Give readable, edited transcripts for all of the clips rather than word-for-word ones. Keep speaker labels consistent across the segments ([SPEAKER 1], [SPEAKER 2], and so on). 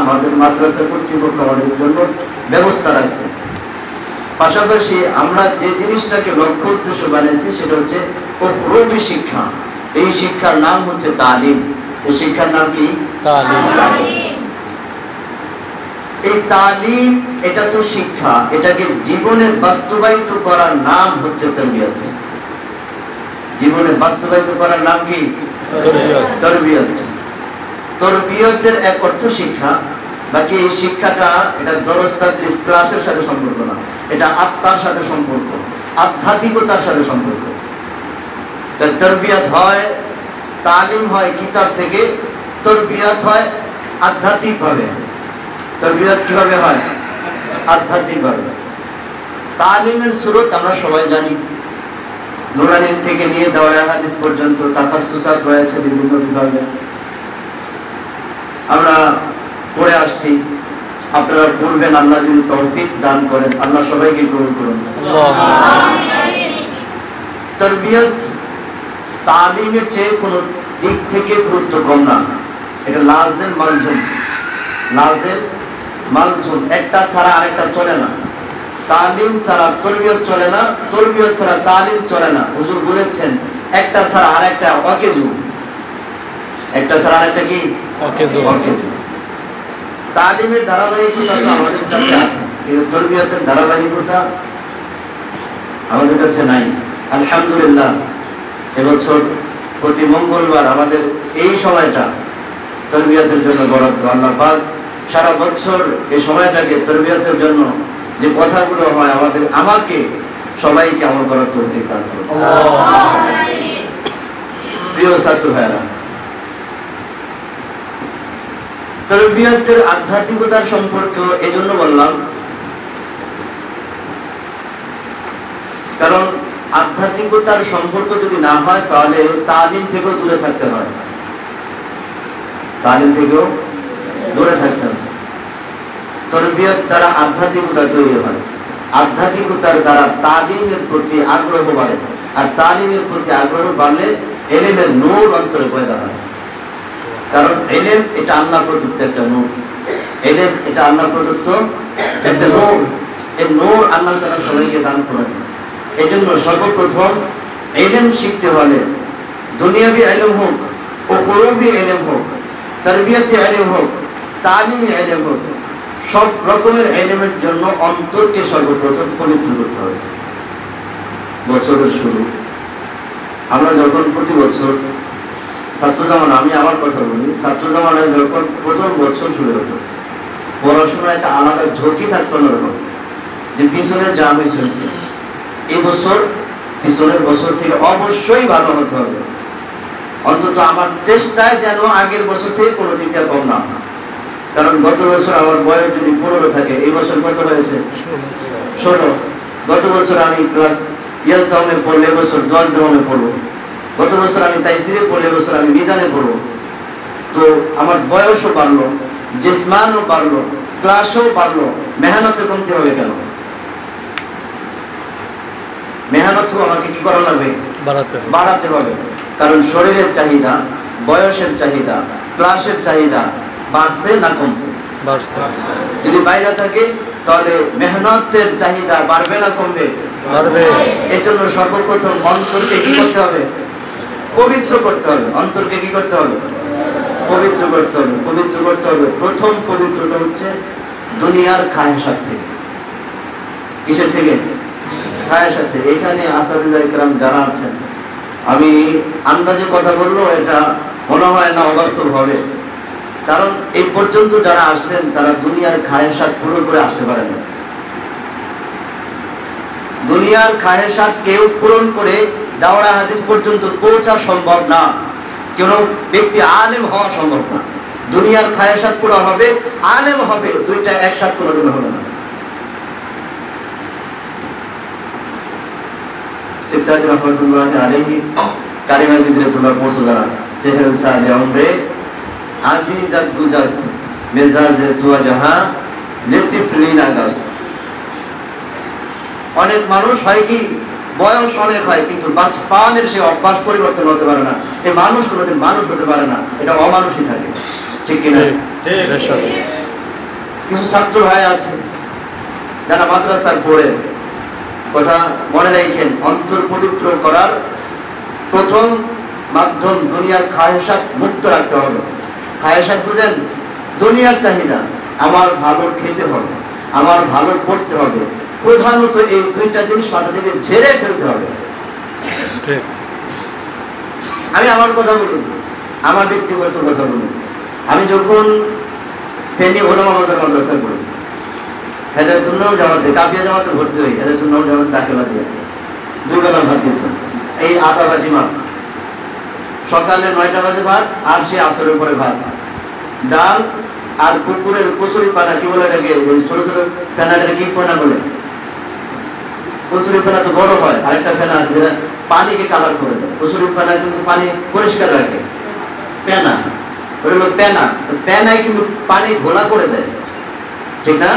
[SPEAKER 1] আমাদের মাদ্রাসা কর্তৃপক্ষ আমাদের জন্য ব্যবস্থা রাখছে। পাশাপাশি আমরা যে জিনিসটাকে লক্ষ্য উদ্দেশ্য বানিয়েছি সেটা হচ্ছে উপরোপী শিক্ষা। এই শিক্ষার নাম হচ্ছে তালিম। এই শিক্ষার নাম কি? এই তালিম, এটা তো শিক্ষা, এটাকে জীবনে বাস্তবায়িত করার নাম হচ্ছে তারবিয়ত। জীবনে বাস্তবায়িত করার নাম কি? তারবিয়ত। তারবিয়তের এক অর্থ শিক্ষা, বাকি এই শিক্ষাটা এটা দরস তাদরিস ক্লাসের সাথে সম্পর্ক না, এটা আত্মার সাথে সম্পর্ক, আধ্যাত্মিকতার সাথে সম্পর্ক। তারবিয়ত হয়, তালিম হয় কিতাব থেকে, তারবিয়ত হয় আধ্যাত্মিক ভাবে। তারবিয়ত কিভাবে হয়? আধ্যাত্মিক ভাবে। তালিমের সুরত আমরা সবাই জানি, নুরানি থেকে নিয়ে দাওরায়ে হাদিস পর্যন্ত তাখাসসুসাত রয়েছে বিভিন্ন বিভাগে, আমরা পড়ে আসছি। আপনারা পড়বেন, আল্লাহ যদি তৌফিক দান করেন। আল্লাহ সবাইকে কবুল করুন। তারবিয়ত তালিমের চেয়ে কোনো দিক থেকে গুরুত্ব কম না, এটা লাজেম মালজুম। লাজেম মালজুম, একটা ছাড়া আরেকটা চলে না। তালিম ছাড়া তারবিয়ত চলে না, তারবিয়ত ছাড়া তালিম চলে না। হুজুর বলেছেন একটা ছাড়া আরেকটা অকেজু, একটা ছাড়া আরেকটা কি? অকেজু। তালিমের ধারাবাহিকতা তো আমাদের কাছে আছে, কিন্তু তারবিয়তের ধারাবাহিকতা আমাদের কাছে নাই। আলহামদুলিল্লাহ, এবছর প্রতি মঙ্গলবার আমাদের এই সময়টা তারবিয়তের জন্য বরাদ্দ। আল্লাহ পাক সারা বছর এই সময়টাকে তারবিয়তের জন্য যে কথাগুলো হয় আমাকে সবাইকে আমল করার তৌফিক দান করুন। প্রিয় ছাত্র ভাইরা, তারবিয়তের আধ্যাত্মিকতার সম্পর্ক এজন্য বললাম, কারণ আধ্যাত্মিকতার সম্পর্ক যদি না হয় তাহলে তালিম থেকেও দূরে থাকতে হয়। তালিম থেকেও দূরে থাকতে হয়। তারবিয়ত দ্বারা আধ্যাত্মিকতা তৈরি হয়, আধ্যাত্মিকতার দ্বারা তালিমের প্রতি আগ্রহ বাড়ে, আর তালিমের প্রতি আগ্রহ বাড়লে ইলমের নূর অন্তরে পয়দা হয়। কারণ ইলম এটা আল্লাহ প্রদত্ত একটা নূর, ইলম এটা আল্লাহ প্রদত্ত একটা নূর। এই নূর আল্লাহ তাআলা সবাইকে দান করেন। এই জন্য সর্বপ্রথম ইলম শিখতে হলে, দুনিয়াবি ইলম হোক, উখরবি ইলম হোক, তারবিয়তি ইলম হোক, তালিমি ইলম হোক, সব রকমের ইলমের জন্য অন্তরকে সর্বপ্রথম পবিত্র করতে হবে। বছরের শুরু আমরা যখন প্রতি বছর ছাত্র জামানা, আমি আমার কথা বলি, ছাত্র জামানায় যখন প্রথম বছর শুরু হতো, পড়াশোনার একটা আলাদা ঝুঁকি থাকতো অন্যরকম, যে পিছনের যা মিস হয়েছে এই বছর পিছনের বছর থেকে অবশ্যই ভালো হতে হবে। অন্তত আমার চেষ্টায় যেন আগের বছর থেকে কোনো দিকটা কম না হয়। কারণ গত বছর আমার বয়স যদি 15 থাকে, এই বছর কত হয়েছে? 16। গত বছর আমি ক্লাস ইয়াস দাওমে পড়লে এবছর 10 দাওমে পড়বো। গত বছর আমি তাইসিরে পড়লে এবছর আমি মিজানে পড়বো। তো আমার বয়সও বাড়লো, জিসমানও বাড়লো, ক্লাসও বাড়লো, মেহনতে কমতে হবে কেন? মেহনতও আমাকে কি করা লাগবে? বাড়াতে হবে। কারণ শরীরের চাহিদা, বয়সের চাহিদা, ক্লাসের চাহিদা বাড়ছে না কমছে? যদি বাইরে থাকে তাহলে মেহনতের চাহিদা বাড়বে না কমবে? বাড়বে। এই জন্য সর্বপ্রথম অন্তরকে কি করতে হবে? পবিত্র করতে হবে। অন্তরকে কি করতে হবে? পবিত্র করতে হবে। পবিত্র করতে হবে। প্রথম পবিত্রতা হচ্ছে দুনিয়ার খায়সাত থেকে। কিসের থেকে? খায়সাত থেকে। এখানে আসাদিজায়ে কেরাম যারা আছেন, আমি আন্দাজে কথা বললো, এটা মনে হয় না অবাস্তব হবে। কারণ এই পর্যন্ত যারা আসছেন তারা দুনিয়ার খায়সাত পূরণ করে আসতে পারেন না। দুনিয়ার খায়সাত কেউ পূরণ করে দাওরায়ে হাদিস পর্যন্ত পৌঁছা সম্ভব না। কোন ব্যক্তি আলেম হওয়া সম্ভব না। দুনিয়ার খায়সাত পুরো হবে, আলেম হবে, দুইটা একসাথে কোনোদিন হবে না। শেখ সাইদ রহমাতুল্লাহ আলাইহি কারিমার ভিতরে তোমরা পৌঁছে যারা সেহেল সাহেব আমরে আজিজাত গুজাস্ত মেজাজে তুয়া জাহা লতিফ লীলা গাস্ত। অনেক মানুষ হয় কি, বয়স অনেক হয় কিন্তু বাঁচপানের সে অভ্যাস পরিবর্তন হতে পারে না। এই মানুষ কোনোদিন মানুষ হতে পারে না, এটা অমানুষই থাকে। ঠিক কিনা? কিছু ছাত্র ভাই আছে যারা মাদ্রাসায় পড়ে, কথা মনে রাখেন, অন্তর পবিত্র করার প্রথম মাধ্যম দুনিয়ার খায়েশাত মুক্ত রাখতে হবে। খায়েশাত বুঝেন? দুনিয়ার চাহিদা। আমার ভালো খেতে হবে, আমার ভালো পড়তে হবে, প্রধানত এই দুইটা জিনিস মাথা থেকে ঝেড়ে ফেলতে হবে। আমি আমার কথা বলুন, আমার ব্যক্তিগত কথা বলুন। আমি যখন ফেনী ওলামা বাজার মাদ্রাসায় পড়ি, হেদায়েতুন্নূর জামাতে, কাফিয়া জামাতে ভর্তি হই, হেদায়েতুন্নূর জামাতে দাখিলা দিয়ে 2 বেলা ভাত দিত। এই আদা বাটি মাপ, সকালে 9টা বাজে ভাত, আর সে আসরের পরে ভাত, ডাল আর কুকুরের কচুরি পানা, কি বলে এটাকে, ছোট ছোট ফেনাটাকে কি ফেনা বলে? কচুরি ফেনা তো বড় হয়, আরেকটা ফেনা আছে যেটা পানিকে কালার করে দেয়। কচুরি ফেনা কিন্তু পানি পরিষ্কার রাখে, পেনা, ওটা হলো পেনা। পেনায় কিন্তু পানি ঘোলা করে দেয়, ঠিক না?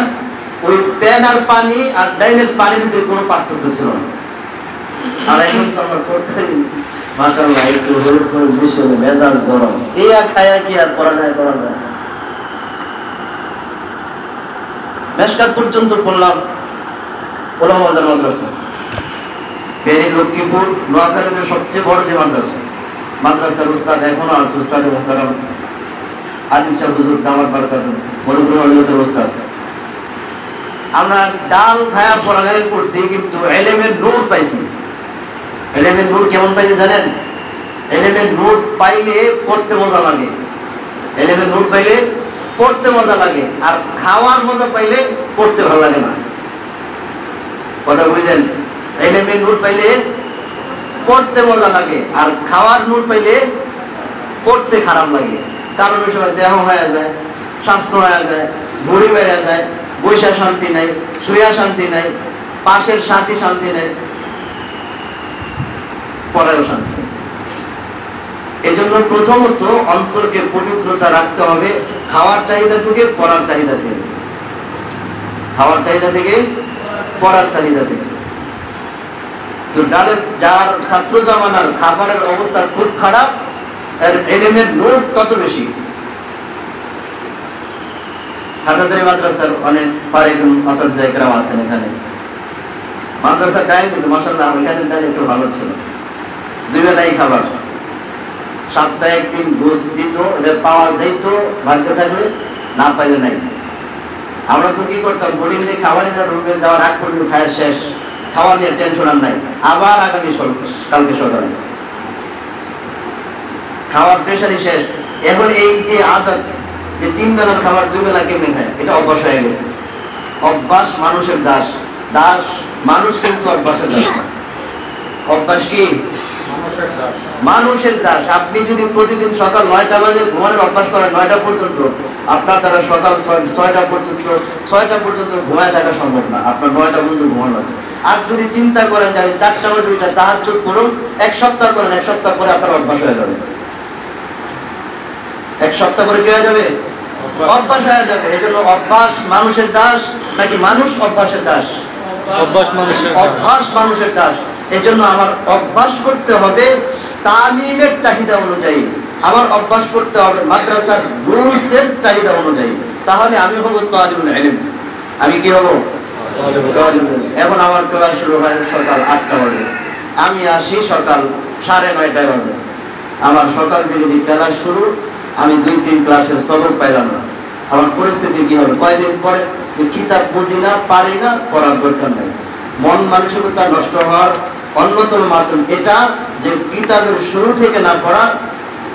[SPEAKER 1] ওই পেনার পানি আর ডাইলের পানির ভিতরে কোনো পার্থক্য ছিল না। আর এখন তো আমরা তরকারি মাশাআল্লাহ একটু হলুদ করে বেশি হলে মেজাজ গরম, এই আর খায়া কি আর করা যায়? মেশকাত পর্যন্ত পড়লাম ওলামা বাজার মাদ্রাসা। ফেনী, লক্ষ্মীপুর, নোয়াখালীর সবচেয়ে বড় যে মাদ্রাসার উস্তাদ এখনো আছে, উস্তাদ মুহতারাম আদিম শাহ হুজুর দামাত বারাকাতুহু মরহুম হযরতের উস্তাদ। আমরা ডাল খায়া পড়ালেখা করছি, কিন্তু ইলমের নূর পাইছি। ইলমের নূর কেমন পাইছি জানেন? ইলমের নূর পাইলে পড়তে মজা লাগে, ইলমের নূর পাইলে পড়তে মজা লাগে, আর খাওয়ার মজা পাইলে পড়তে ভালো লাগে না। কথা বুঝলেন? ইলমের নূর পাইলে পড়তে মজা লাগে, আর খাওয়ার নূর পাইলে পড়তে খারাপ লাগে। কারণ ওই সময় দেহ হয়ে যায়, স্বাস্থ্য হয়ে যায়, ভুঁড়ি বেড়ে যায়, বৈশা শান্তি নাই, শুয়া শান্তি নাই, পাশের সাথী শান্তি নাই, পড়ায়ও শান্তি। এই জন্য প্রথমত অন্তরকে পবিত্রতা রাখতে হবে, খাওয়ার চাহিদা থেকে, পড়ার চাহিদা থেকে, খাওয়ার চাহিদা থেকে, পড়ার চাহিদা থেকে। তো ডালের যার ছাত্র জামানার খাবারের অবস্থা খুব খারাপ, এর ইলমের নূর তত বেশি। হাটাদারি মাদ্রাসার অনেক ফারিকুল আসাদজাহ ইকরাম আছেন এখানে। মাদ্রাসার ডায়েন কিন্তু মাশাআল্লাহ এখানে ডায়েন একটু ভালো ছিল, 2 বেলাই খাবার, সপ্তাহে 1 দিন গোশ দিত, এটা পাওয়া যেত ভাগ্য থাকলে, না পাইলে নাই। আমরা তো কি করতাম, বোর্ডিং দিয়ে খাবার নিয়ে রুমে যাওয়ার আগ পর্যন্ত খাওয়া শেষ, খাওয়া নিয়ে টেনশন আর নাই, আবার আগামী কালকে সকালে খাওয়ার প্রেশারই শেষ। এখন এই যে আদত, যে 3 বেলার খাবার 2 বেলা কেমনে খায়, এটা অভ্যাস হয়ে গেছে। অভ্যাস মানুষের দাস, দাস মানুষ কিন্তু অভ্যাসের দাস। অভ্যাস কি? মানুষের দাস। আপনি যদি প্রতিদিন সকাল 9টা বাজে ঘুমানোর অভ্যাস করেন, 9টা পর্যন্ত, আপনার দ্বারা সকাল 6টা পর্যন্ত ঘুমায় থাকা সম্ভব না, আপনার 9টা পর্যন্ত ঘুমানো লাগবে। আর যদি চিন্তা করেন যে আমি 4টা বাজে উঠে তাহাজ্জুদ করুন, 1 সপ্তাহ করেন, 1 সপ্তাহ পরে আপনার অভ্যাস হয়ে যাবে। 1 সপ্তাহ পরে কি হয়ে যাবে? অভ্যাস হয়ে যাবে। এই জন্য অভ্যাস মানুষের দাস নাকি মানুষ অভ্যাসের দাস? অভ্যাস মানুষের দাস। এই জন্য আমার অভ্যাস করতে হবে তালিমের চাহিদা অনুযায়ী, আমার অভ্যাস করতে হবে মাদ্রাসার রুলসের চাহিদা অনুযায়ী, তাহলে আমি হব তালিবুল ইলম। আমি কি হব? এখন আমার ক্লাস শুরু হয় সকাল 8টা বাজে, আমি আসি সকাল 9:30 বাজে। আমার সকাল থেকে যে ক্লাস শুরু, আমি 2-3 ক্লাসের সবক পাইলাম না, আমার পরিস্থিতি কি হবে? কয়েকদিন পরে কিতাব বুঝি না, পারি না, পড়ার দরকার নাই। মন মানসিকতা নষ্ট হওয়ার অন্যতম মাধ্যম এটা, যে কিতাবের শুরু থেকে না পড়া,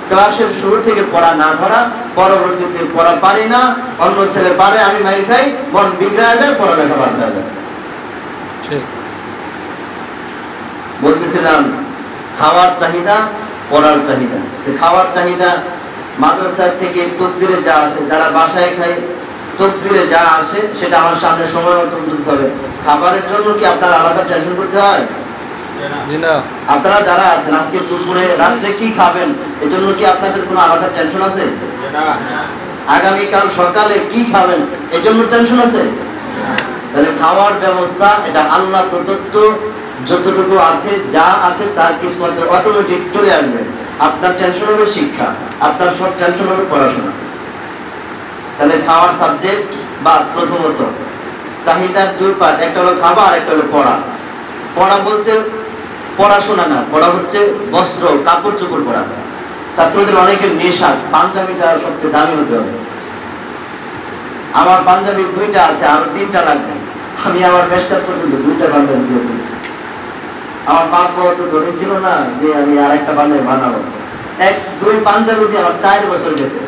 [SPEAKER 1] ক্লাসের শুরু থেকে পড়া না ধরা, পরবর্তীতে পড়া পারি না, অন্য ছেলে পারে, আমি মাইর খাই, মন বিগড়ে যায়, পড়ালেখা বাদ হয়ে যায়। বলতেছিলাম খাওয়ার চাহিদা, পড়ার চাহিদা। খাওয়ার চাহিদা মাদ্রাসা থেকে তকদিরে যা আসে, যারা বাসায় খায় তকদিরে যা আসে সেটা আমার সামনে সময় মতো বুঝতে হবে। খাবারের জন্য কি আপনার আলাদা টেনশন করতে হয়? আপনারা যারা আছেন আজকে দুপুরে রাত্রে কি খাবেন, এজন্য কি আপনাদের কোনো আলাদা টেনশন আছে? আগামীকাল সকালে কি খাবেন, এজন্য টেনশন আছে? তাহলে খাওয়ার ব্যবস্থা এটা আল্লাহ প্রদত্ত, যতটুকু আছে, যা আছে তার কিসমতে অটোমেটিক চলে আসবে। আপনার টেনশন হবে শিক্ষা, আপনার সব টেনশন হবে পড়াশোনা। তাহলে খাওয়ার সাবজেক্ট বা প্রথমত চাহিদার দুই পার্ট, একটা হলো খাবার, একটা হলো পড়া। পড়া বলতে পড়াশোনা না, পড়া হচ্ছে বস্ত্র কাপড় চোপড় পরা। ছাত্রদের অনেকের নেশা পাঞ্জাবিটা সবচেয়ে দামি হতে হবে। আমার পাঞ্জাবি 2টা আছে, আর 3টা লাগবে। আমি আমার মেস্টার পর্যন্ত 2টা পাঞ্জাবি দিয়েছি। আমার বাপ তো ধরে ছিল না যে আমি আর একটা পাঞ্জাবি বানাবো। 1-2 পাঞ্জাবি দিয়ে আমার 4 বছর গেছে।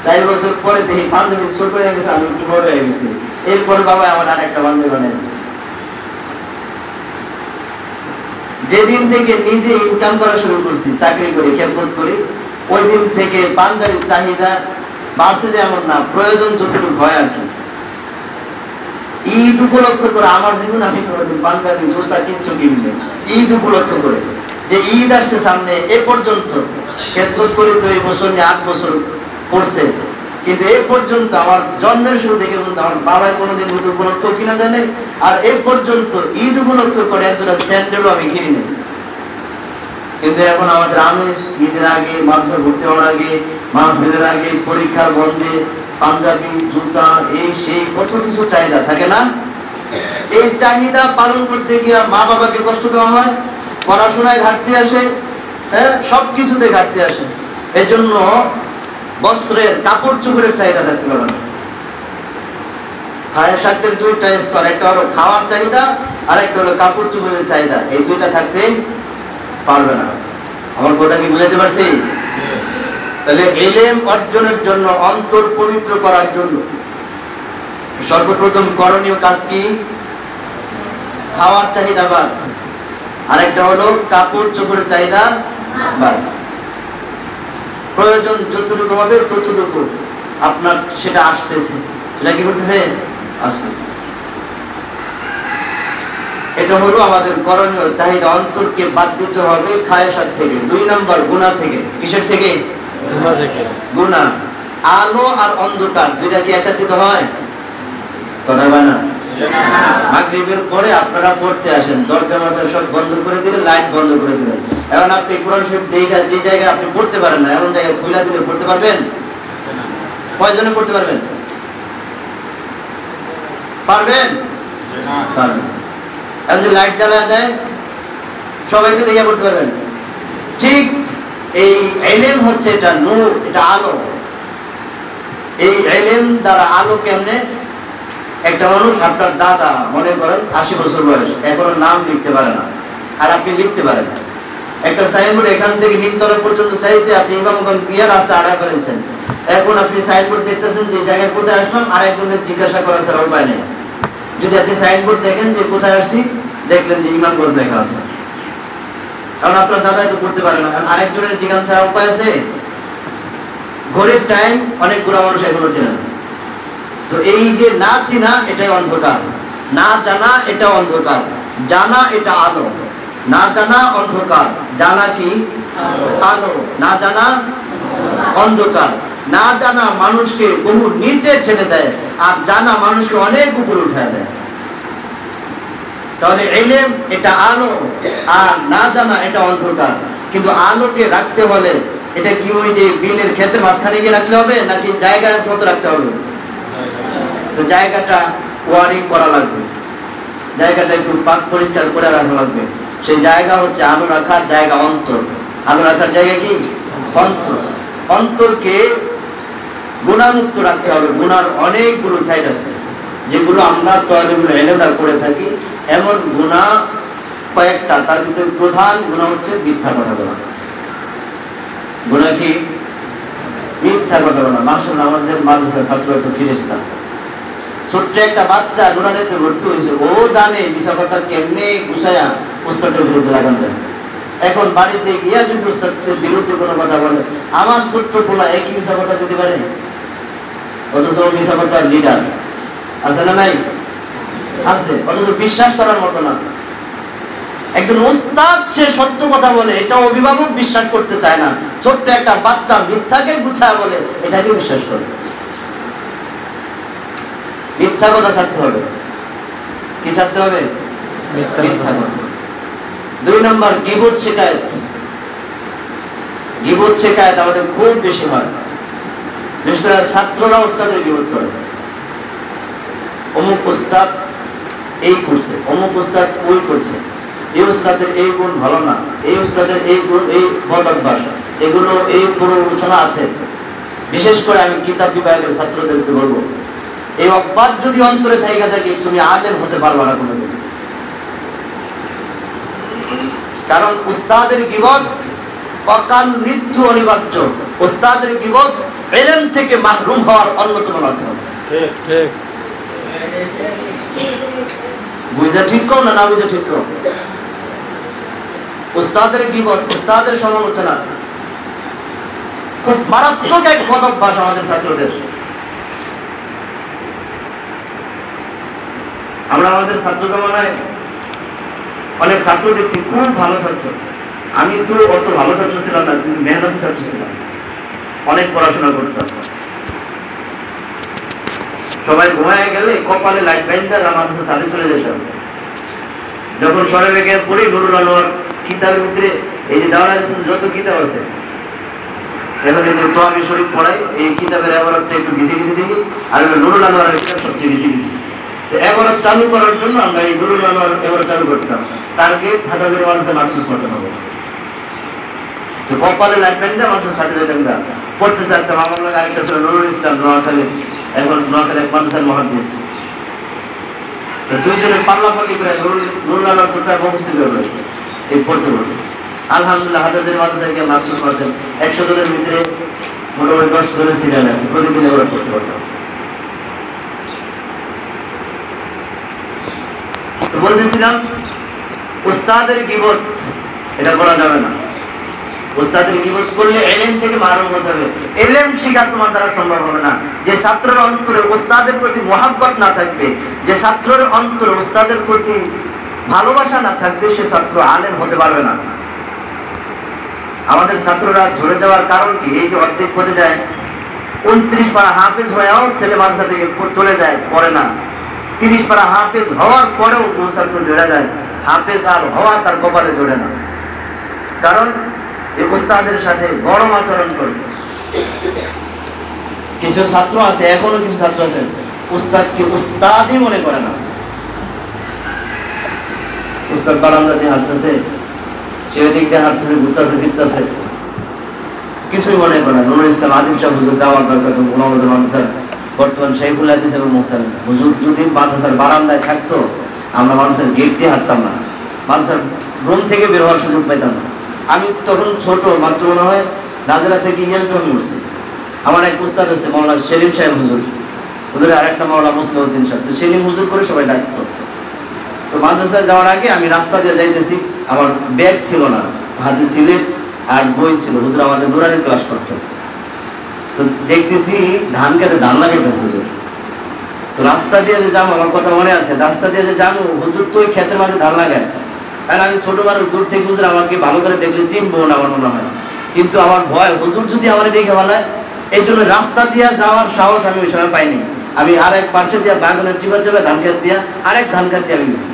[SPEAKER 1] 4 বছর পরে দেখি পাঞ্জাবি ছোট হয়ে গেছে, আমি একটু বড় হয়ে গেছি। এরপরে বাবা আমার আর একটা পাঞ্জাবি বানিয়েছে। যেদিন থেকে নিজে ইনকাম করা শুরু করছি, চাকরি করি, খেদমত করি, ওই দিন থেকে পাঞ্জাবির চাহিদা বাড়ছে। যেমন না, প্রয়োজন যতটুকু হয় আর কি। ঈদ উপলক্ষ করে আমার জীবন আমি পাঞ্জাবি জুতা কিচ্ছু কিনবে। ঈদ উপলক্ষ করে যে ঈদ আসছে সামনে, এ পর্যন্ত খেদমত করি তো এই বছর নিয়ে 8 বছর পড়ছে, কিন্তু এ পর্যন্ত আমার জন্মের শুরু থেকে আমার বাবাই কোনোদিন ঈদ উপলক্ষ কিনা দেয় নাই। আর এ পর্যন্ত ঈদ উপলক্ষ করে এতটা স্যান্ডেলও আমি কিনি নাই। কিন্তু এখন আমাদের আমেজ ঈদের আগে, মাদ্রাসা ভর্তি হওয়ার আগে, মাহফিলের আগে, পরীক্ষার বন্ধে পাঞ্জাবি জুতা এই সেই কত কিছু চাহিদা থাকে না? এই চাহিদা পালন করতে গিয়ে মা বাবাকে কষ্ট দেওয়া হয়, পড়াশোনায় ঘাটতি আসে, হ্যাঁ, সবকিছুতে ঘাটতি আসে। এই জন্য বস্ত্রের কাপড় চোপড়ের চাহিদা থাকতে পারে না। খায়ের সাথের 2টা স্তর, একটা হলো খাওয়ার চাহিদা, আর একটা হলো কাপড় চোপড়ের চাহিদা। এই 2টা থাকতে পারবে না। আমার কথা কি বুঝাতে পারছি? তাহলে ইলম অর্জনের জন্য, অন্তর পবিত্র করার জন্য সর্বপ্রথম করণীয় কাজ কি? খাওয়ার চাহিদা বাদ, আরেকটা হলো কাপড় চোপড়ের চাহিদা বাদ। প্রয়োজন যতটুকু হবে ততটুকু আপনার সেটা আসতেছে, সেটা কি করতেছে? আসতেছে। এটা হলো আমাদের করণীয় চাহিদা। অন্তরকে বাদ দিতে হবে খায়েশাত থেকে। 2 নম্বর গুনাহ থেকে। কিসের থেকে? গুনাহ থেকে। গুনাহ। আলো আর অন্ধকার 2টা কি একত্রিত হয়? কথা বলে না? মাগরিবের পরে আপনারা পড়তে আসেন, দরজা মরজা সব বন্ধ করে দিলেন, লাইট বন্ধ করে দিলেন। এখন আপনি কোরআন শরীফ দেখা যে জায়গায় আপনি পড়তে পারেন না, এমন জায়গায় খুলে দিলে পড়তে পারবেন? কয়জনে পড়তে পারবেন? পারবেন? পারবেন। এখন যদি লাইট জ্বালা দেয় সবাই তো দেখে পড়তে পারবেন। ঠিক এই ইলম হচ্ছে এটা নূর, এটা আলো। এই ইলম দ্বারা আলো কেমনে? একটা মানুষ, আপনার দাদা মনে করেন 80 বছর বয়স, এখনো নাম লিখতে পারে না, আর আপনি লিখতে পারেন। একটা সাইনবোর্ড এখান থেকে নিমতলা পর্যন্ত চাইতে আপনি ইমামগঞ্জ গিয়ে রাস্তা আড়া করেছেন। এখন আপনি সাইনবোর্ড দেখতেছেন যে জায়গায় কোথায় আসলাম, আর একজনের জিজ্ঞাসা করার ছাড়া উপায় নেই। যদি আপনি সাইনবোর্ড দেখেন যে কোথায় আসছি, দেখলেন যে ইমামগঞ্জ লেখা আছে, কারণ আপনার দাদাই তো করতে পারে না। আরেকজনের জিজ্ঞাসা ছাড়া উপায় আছে? ঘড়ির টাইম অনেকগুলো মানুষ এখনো চেনে না। তো এই যে না চিনা, এটাই অন্ধকার। না জানা, এটা অন্ধকার। জানা, এটা আলো। না জানা অন্ধকার, জানা কি? আলো। না জানা অন্ধকার। না জানা মানুষকে বহু নিচে ছেড়ে দেয়, আর জানা মানুষকে অনেক উপরে উঠে দেয়। তাহলে ইলম এটা আলো, আর না জানা এটা অন্ধকার। কিন্তু আলোকে রাখতে হলে এটা কি ওই যে বিলের ক্ষেতের মাঝখানে গিয়ে রাখলে হবে, নাকি জায়গায় মতো রাখতে হবে? তো জায়গাটা ওয়ারিং করা লাগবে, জায়গাটা একটু পাক পরিষ্কার করে রাখা লাগবে। সেই জায়গা হচ্ছে আলো রাখার জায়গা, অন্তর। আলো রাখার জায়গা কি? অন্তর। অন্তরকে গুনাহমুক্ত রাখতে হবে। গুনার অনেকগুলো সাইড আছে, যেগুলো আমরা তালিবুল ইলমরা করে থাকি। এমন গুনাহ কয়েকটা, তার ভিতরে প্রধান গুনাহ হচ্ছে মিথ্যা কথা বলা। গুনাহ কি? মিথ্যা কথা বলা। মাশাআল্লাহ, আমাদের মাদ্রাসার ছাত্র তো ফিরেশতা, ছোট্ট একটা বাচ্চা নুরানিতে ভর্তি হয়েছে, ও জানে মিশা কথা কেমনে গুছায়া উস্তাদের বিরুদ্ধে লাগানো যায়। এখন বাড়িতে গিয়া যদি উস্তাদের বিরুদ্ধে কোনো কথা বলে, আমার ছোট্ট পোলা একই মিশা কথা দিতে পারে? অথচ মিশা কথার লিডার আছে না নাই? আছে। অথচ বিশ্বাস করার মতো না। একজন উস্তাদ সে সত্য কথা বলে, এটা অভিভাবক বিশ্বাস করতে চায় না। ছোট্ট একটা বাচ্চা মিথ্যাকে গুছায়া বলে, এটাকে বিশ্বাস করে। মিথ্যা কথা ছাড়তে হবে। কি ছাড়তে হবে? মিথ্যা কথা। 2 নম্বর গীবত শিকায়েত। গীবত শিকায়েত আমাদের খুব বেশি হয়। বিশেষ করে ছাত্ররা উস্তাদের বিরোধ করে, অমুক উস্তাদ এই করছে, অমুক উস্তাদ ওই করছে, এই উস্তাদের এই গুণ ভালো না, এই উস্তাদের এই গুণ, এই বদ অভ্যাস, এগুলো এই প্ররোচনা আছে। বিশেষ করে আমি কিতাব বিভাগের ছাত্রদেরকে বলবো, এই অভ্যাস যদি অন্তরে থাইকা থাকে তুমি আলেম হতে পারবা না কোনোদিন। কারণ উস্তাদের গীবত অকাল মৃত্যু অনিবার্য। উস্তাদের গীবত ইলম থেকে মাহরুম হওয়ার অন্যতম মাধ্যম।
[SPEAKER 2] ঠিক ঠিক
[SPEAKER 1] বুঝা ঠিক কও না বুঝা ঠিক কও। উস্তাদের গীবত, উস্তাদের সমালোচনা খুব মারাত্মক এক বদ অভ্যাস আমাদের ছাত্রদের। আমরা আমাদের ছাত্র জমানায় অনেক ছাত্র দেখছি, খুব ভালো ছাত্র। আমি তো অত ভালো ছাত্র ছিলাম না, কিন্তু মেহনতি ছাত্র ছিলাম, অনেক পড়াশোনা করতাম। সবাই ঘুমায় গেলে কপালে লাইট বাইন্দার আমার কাছে সাথে চলে যেতাম। যখন সরে বেগে পড়ি নুরুল আনোয়ার কিতাবের ভিতরে এই যে দাওরার যত কিতাব আছে, এখন এই যে তোয়াবি শরীফ পড়াই, এই কিতাবের এবারটা একটু ঘিসে ঘিসে দেখি, আর নুরুল আনোয়ারের কিতাব সবচেয়ে ঘিসে ঘিসে। এবারত চালু করার জন্য আমরা এই নুরুল আনোয়ার এবার চালু করতাম, টার্গেট হাটাদের মানুষের মাকসুস করতাম হবে। তো কপালে লাইট বাইন্দা মানুষের সাথে যেতাম না, পড়তে থাকতাম। আমার লোক আরেকটা ছিল নুরুল ইসলাম, নোয়াখালী, এখন নোয়াখালী এক মানুষের মহাদিস। তো দুইজনে পাল্লাপাল্লি করে নুরুল আনোয়ার তোটা মুখস্থ করে ফেলেছে এই পড়তে পড়তে। আলহামদুলিল্লাহ হাটাদের মানুষেরকে মাকসুস করতেন। 100 জনের ভিতরে মোটামুটি 10 জনের সিরিয়াল আছে, প্রতিদিন এবার পড়তে পারতাম। তো বলতেছিলাম, উস্তাদের গীবত এটা করা যাবে না। উস্তাদের গীবত করলে ইলম থেকে মাহরুম হতে হবে। ইলম শিখা তোমার দ্বারা সম্ভব হবে না। যে ছাত্রের অন্তরে উস্তাদের প্রতি মহব্বত না থাকবে, যে ছাত্রের অন্তরে উস্তাদের প্রতি ভালোবাসা না থাকবে, সে ছাত্র আলেম হতে পারবে না। আমাদের ছাত্ররা ঝরে যাওয়ার কারণ কি? এই যে অর্ধেক পড়ে যায়, 29 পারা হাফেজ হয়েও ছেলে মাদ্রাসা থেকে চলে যায়, পড়ে না। 30 পারা হাফেজ হওয়ার পরেও বহু ছাত্র জড়ে যায়, হাফেজ আর হওয়া তার কপালে জড়ে না। কারণ এই উস্তাদের সাথে গরম আচরণ করে। কিছু ছাত্র আছে, এখনো কিছু ছাত্র আছে উস্তাদকে উস্তাদই মনে করে না। উস্তাদ বারান্দা দিয়ে হাঁটতেছে, সে দিক দিয়ে হাঁটতেছে, ঘুরতেছে ফিরতেছে, কিছুই মনে করে না। নুরুল ইসলাম আদিব সাহেব হুজুর দাওয়াত দরকার মানুষের বর্তমান শাইখুল হাদিস এবং মুহতামিম হুজুর যদি মাদ্রাসার বারান্দায় থাকতো, আমরা মানুষের গেট দিয়ে হাঁটতাম না, মানুষের রুম থেকে বের হওয়ার সুযোগ পাইতাম না। আমি তখন ছোট, মাত্র মনে হয় নাজেরা থেকে ইয়াস জমি উঠছি। আমার এক উস্তাদ আছে মাওলানা সেলিম সাহেব হুজুর, হুজুরের আরেকটা মাওলানা মুসলিউদ্দিন সাহেব। তো সেলিম হুজুর করে সবাই ডাকতো। তো মাদ্রাসায় যাওয়ার আগে আমি রাস্তা দিয়ে যাইতেছি, আমার ব্যাগ ছিল না, হাতে সিলেট আর বই ছিল। হুজুর আমাদের নুরানির ক্লাস করতেন। তো দেখতেছি ধান খেতে ধান লাগাইতেছে হুজুর। তো রাস্তা দিয়ে যে যাবো, আমার কথা মনে আছে, রাস্তা দিয়ে যে যাবো, হুজুর তো ওই ক্ষেতের মাঝে ধান লাগায়। কারণ আমি ছোট মানুষ, দূর থেকে হুজুর আমাকে ভালো করে দেখলে চিনবো না আমার মনে হয়, কিন্তু আমার ভয় হুজুর যদি আমার দেখে ফেলায়। এই জন্য রাস্তা দিয়ে যাওয়ার সাহস আমি ওই সময় পাইনি। আমি আর এক পার্শ্বে দিয়ে বাগানের চিপা চেপে ধান খেত দিয়া আরেক ধান খেত দিয়ে আমি গেছি।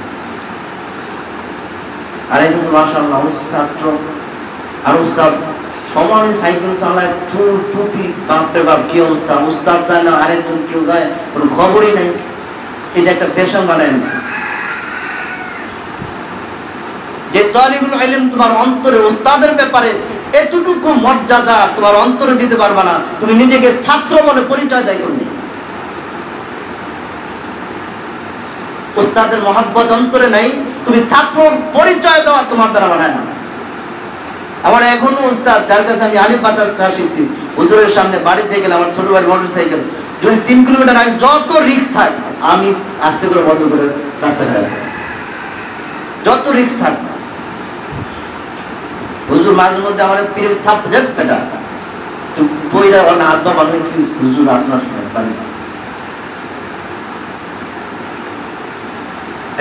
[SPEAKER 1] আর এই কিন্তু মাশাআল্লাহ ছাত্র আর উস্তাদ সমানে সাইকেল চালায়, চুল টুপি, বাপরে বাপ কি অবস্থা। উস্তাদ যায় না, আরেকজন কেউ যায়, কোনো খবরই নাই। এটা একটা ফ্যাশন বানায় নিছে। যে তালিবুল ইলম তোমার অন্তরে উস্তাদের ব্যাপারে এতটুকু মর্যাদা তোমার অন্তরে দিতে পারবা না, তুমি নিজেকে ছাত্র বলে পরিচয় দেয় করবে। উস্তাদের মহব্বত অন্তরে নাই, তুমি ছাত্র পরিচয় দেওয়া তোমার দ্বারা বানায় না। আমার এখনো উস্তাদ, যার কাছে আমি আলিফ বাতা শিখছি, হুজুরের সামনে বাড়িতে গেলে আমার ছোট ভাই মোটর সাইকেল যদি 3 কিলোমিটার আগে যত রিস্ক থাক, আমি আস্তে করে বন্ধ করে রাস্তা খাই, যত রিস্ক থাক। হুজুর মাঝে মধ্যে আমার পিঠে থাপ দেখ পেটা, তুমি বইরা অন্য হাত বা বানাই কি হুজুর আপনার পারে।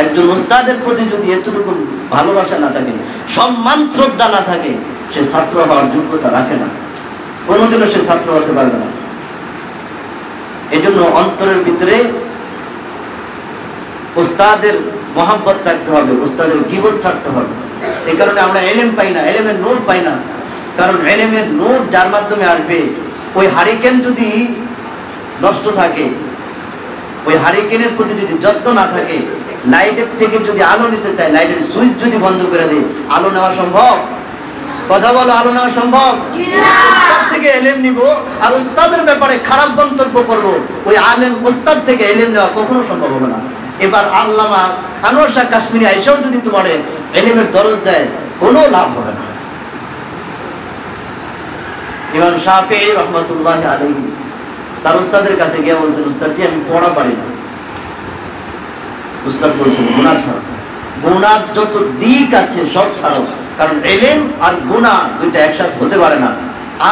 [SPEAKER 1] একজন উস্তাদের প্রতি যদি এতটুকু ভালোবাসা না থাকে, সম্মান শ্রদ্ধা না থাকে, সে ছাত্র হওয়ার যোগ্যতা রাখে না, কোনোদিনও সে ছাত্র হতে পারবে না। এই জন্য অন্তরের ভিতরে উস্তাদের মহব্বত থাকতে হবে, উস্তাদের গীবত ছাড়তে হবে। এই কারণে আমরা ইলম পাই না, ইলমের নূর পাই না। কারণ ইলমের নূর যার মাধ্যমে আসবে, ওই হারিকেন যদি নষ্ট থাকে, ওই হারিকেনের প্রতি যদি যত্ন না থাকে, লাইটের থেকে যদি আলো নিতে চায়, লাইটের সুইচ যদি বন্ধ করে দেয়, আলো নেওয়া সম্ভব? কথা বলো, আলো নেওয়া সম্ভব? উস্তাদ থেকে এলেম নিব আর উস্তাদের ব্যাপারে খারাপ মন্তব্য করব, ওই আলেম উস্তাদ থেকে এলেম নেওয়া কখনো সম্ভব হবে না। এবার আল্লামা আনোয়ার শাহ কাশ্মীরি আইসাও যদি তোমার এলেমের দরজ দেয়, কোনো লাভ হবে না। ইমাম শাফিঈ রাহমাতুল্লাহি আলাইহি তার উস্তাদের কাছে গিয়ে বলছেন, উস্তাদজি আমি পড়া পারি না। উস্তাদ বলছেন, গুনাহ ছাড়ো, গুনার যত দিক আছে সব ছাড়ো, কারণ ইলম আর গুনাহ দুইটা একসাথে হতে পারে না,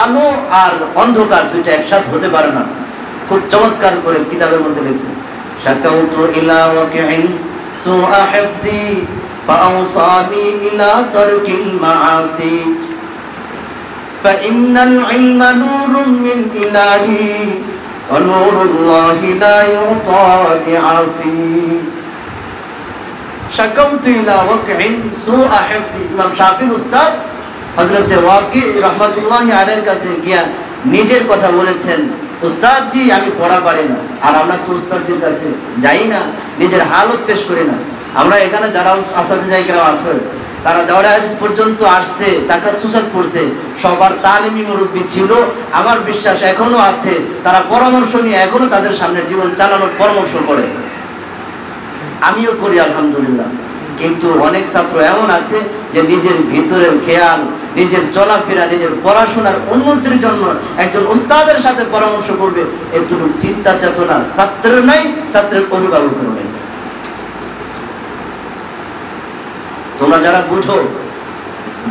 [SPEAKER 1] আলো আর অন্ধকার দুইটা একসাথে হতে পারে না। খুব চমৎকার করে কিতাবের মধ্যে লিখছেন, শাকাউতু ইলা ওয়াকিইন সুআ হিফজি ফাআওসানি ইলা তারকিল মাআসি ফাইন্নাল ইলমা নূরুন মিন ইলাহি ওয়া নূরুল্লাহি লা ইউতা লিআসি। শাকাউতু ইলা ওয়াকিইন সুআ হিফজি, ইমাম শাফিঈ উস্তাদ হযরত ওয়াকি রাহমাতুল্লাহি আলাইহির কাছে গিয়া নিজের কথা বলেছেন, উস্তাদজি আমি পড়া পারি না। আর আমরা তো উস্তাদজির কাছে যাই না, নিজের হালত পেশ করি না। আমরা এখানে যারা আসাদিজাইকেরা আছে, তারা দাওরা হাদিস পর্যন্ত আসছে, তাকাসসুসাত করছে, সবার তালিমি মুরব্বি ছিল, আমার বিশ্বাস এখনো আছে, তারা পরামর্শ নিয়ে এখনো তাদের সামনে জীবন চালানোর পরামর্শ করে, আমিও করি আলহামদুলিল্লাহ। কিন্তু অনেক ছাত্র এমন আছে যে নিজের ভিতরের খেয়াল, নিজের চলাফেরা, নিজের পড়াশোনার উন্নতির জন্য একজন উস্তাদের সাথে পরামর্শ করবে, এতটুকু চিন্তা চেতনা ছাত্রের নাই, ছাত্রের অভিভাবকের নাই। তোমরা যারা বুঝো,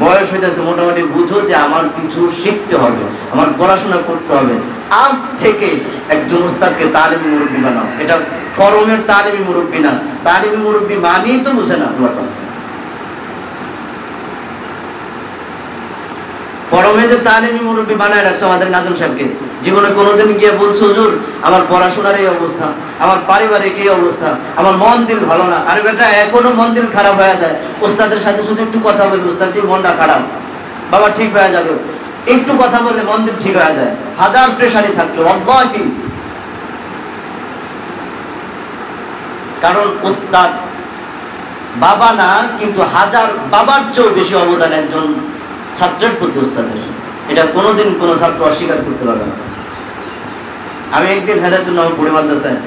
[SPEAKER 1] বয়স হইতেছে মোটামুটি, বুঝো যে আমার কিছু শিখতে হবে, আমার পড়াশোনা করতে হবে, আজ থেকে একজন উস্তাদকে তালিমি মুরব্বি বানাও। এটা ফরমের তালিমি মুরব্বি না, তালিমি মুরব্বি মানেই তো বুঝে না। ফরমে যে তালিমি মুরব্বি বানায় রাখছো আমাদের নাজম সাহেবকে, জীবনে কোনোদিন গিয়ে বলছো হুজুর আমার পড়াশোনার এই অবস্থা, আমার পারিবারিক এই অবস্থা, আমার মন দিল ভালো না। আরে বেটা, এখনো মন দিল খারাপ হয়ে যায়, উস্তাদের সাথে শুধু একটু কথা বলবে, উস্তাদজি মনটা খারাপ, বাবা ঠিক হয়ে যাবে, একটু কথা বললে মন দিল ঠিক হয়ে যায়। হাজার প্রেশারি থাকলো ওয়াল্লাহি, কারণ উস্তাদ বাবা না, কিন্তু হাজার বাবার চেয়েও বেশি অবদান একজন ছাত্রের প্রতি উস্তাদের। এটা কোনোদিন কোনো ছাত্র অস্বীকার করতে পারবে না। আমি একদিন হেদায়েতুন পড়ি মাদ্রাসায়,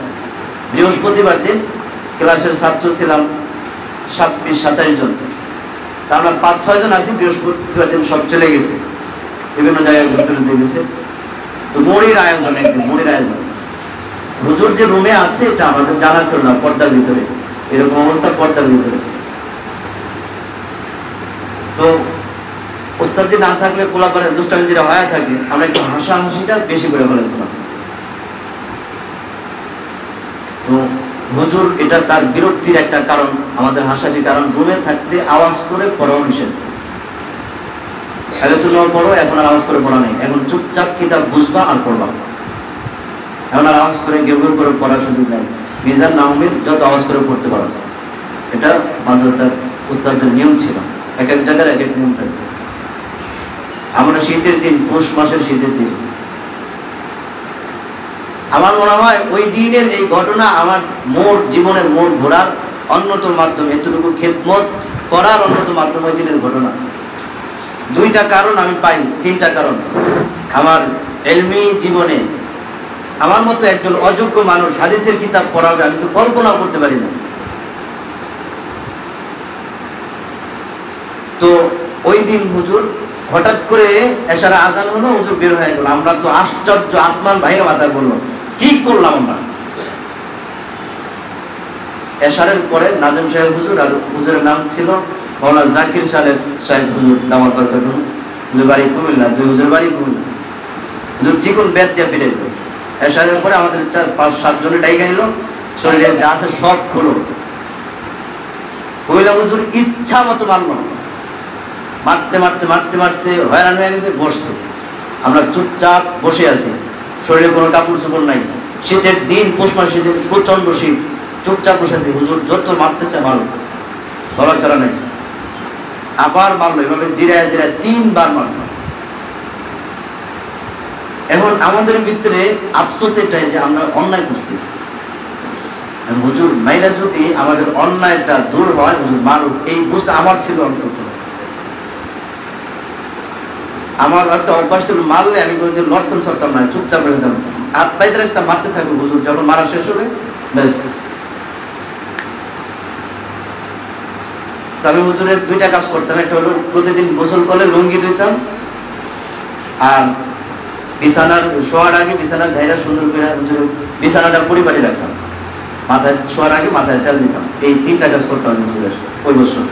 [SPEAKER 1] বৃহস্পতিবার দিন ক্লাসের ছাত্র ছিলাম 26-27 জন, তা আমরা 5-6 জন আছি। বৃহস্পতিবার দিন সব চলে গেছে, বিভিন্ন জায়গায় ঘুরতে গেছে। তো মরির আয়োজন, একদিন মরির আয়োজন, হুজুর যে রুমে আছে এটা আমাদের জানা ছিল না, পর্দার ভিতরে এরকম অবস্থা, পর্দার ভিতরে। তো উস্তাদজি না থাকলে পোলাপানের দুষ্টামি যেটা হয়ে থাকে, আমরা একটু হাসাহাসিটা বেশি করে ফেলেছিলাম। তো হুজুর এটা তার বিরক্তির একটা কারণ, আমাদের হাসাহাসি কারণ, রুমে থাকতে আওয়াজ করে পড়াও নিষেধ। আগে তো পড়ো, এখন আর আওয়াজ করে পড়া নেই, এখন চুপচাপ কিতাব বুঝবা আর পড়বা, এখন আর আওয়াজ করে গেউ গেউ করে পড়ার সুযোগ নেই। মিজান নাহমিদ যত আওয়াজ করে পড়তে পারো, এটা মাদ্রাসার উস্তাদের নিয়ম ছিল, এক এক জায়গার এক এক নিয়ম থাকে। আমরা শীতের দিন, পৌষ মাসের শীতের দিন, আমার মনে হয় ওই দিনের এই ঘটনা আমার মোর জীবনের মোড় ঘোরার অন্যতম মাধ্যম, এতটুকু খেদমত করার অন্যতম মাধ্যম ওই দিনের ঘটনা। 2টা কারণ আমি পাই, 3টা কারণ। আমার ইলমি জীবনে আমার মতো একজন অযোগ্য মানুষ হাদিসের কিতাব পড়াবে, আমি তো কল্পনাও করতে পারি না। তো ওই দিন হুজুর হঠাৎ করে এশারা আজান হলো, হুজুর বের হয়ে গেল। আমরা তো আশ্চর্য, আসমান বাইরে মাথা বললো, কি করলাম আমরা। এশারের পরে নাজম সাহেব হুজুর, আর হুজুরের নাম ছিল মাওলানা জাকির সাহেব হুজুর, দামাত বরকাতুহু, হুজুর বাড়ি কুমিল্লা, 2 হুজুর বাড়ি কুমিল্লা। হুজুর চিকন বেদ দিয়ে ফিরে গেল। এশারের পরে আমাদের 4-5-7 জনে ডাইকা নিল, শরীরে যা আছে সব খুলো। কইলা হুজুর ইচ্ছা মতো মারল, মারতে মারতে মারতে মারতে হয়রান হয়ে গেছে, বসছে। আমরা চুপচাপ বসে আছি, শরীরে কোনো কাপড় চোপড় নাই, শীতের দিন, পৌষ মাসের দিন, প্রচন্ড শীত, চুপচাপ বসে আছি। হুজুর যত মারতে চায় মারো, লড়াচড়া নাই। আবার মারলো, এভাবে জিরায় জিরায় 3 বার মারছে। এখন আমাদের ভিতরে আফসোস এটাই যে আমরা অন্যায় করছি। হুজুর মাইরা যদি আমাদের অন্যায়টা দূর হয়, হুজুর মারুক, এই বুঝটা আমার ছিল। অন্তত আমার একটা অভ্যাস ছিল, মারলে আমি কোনোদিন লড়তাম সরতাম না, চুপচাপ হয়ে যেতাম, হাত পাইতে রাখতাম, মারতে থাকবো। হুজুর যখন মারা শেষ হবে ব্যাস। আমি হুজুরের দুইটা কাজ করতাম। একটা হলো প্রতিদিন গোসল করলে লুঙ্গি ধুইতাম, আর বিছানার শোয়ার আগে বিছানার ধাইরা সুন্দর করে হুজুরের বিছানাটা পরিপাটি রাখতাম, মাথায় শোয়ার আগে মাথায় তেল দিতাম। এই 3টা কাজ করতাম হুজুরের ওই বছর।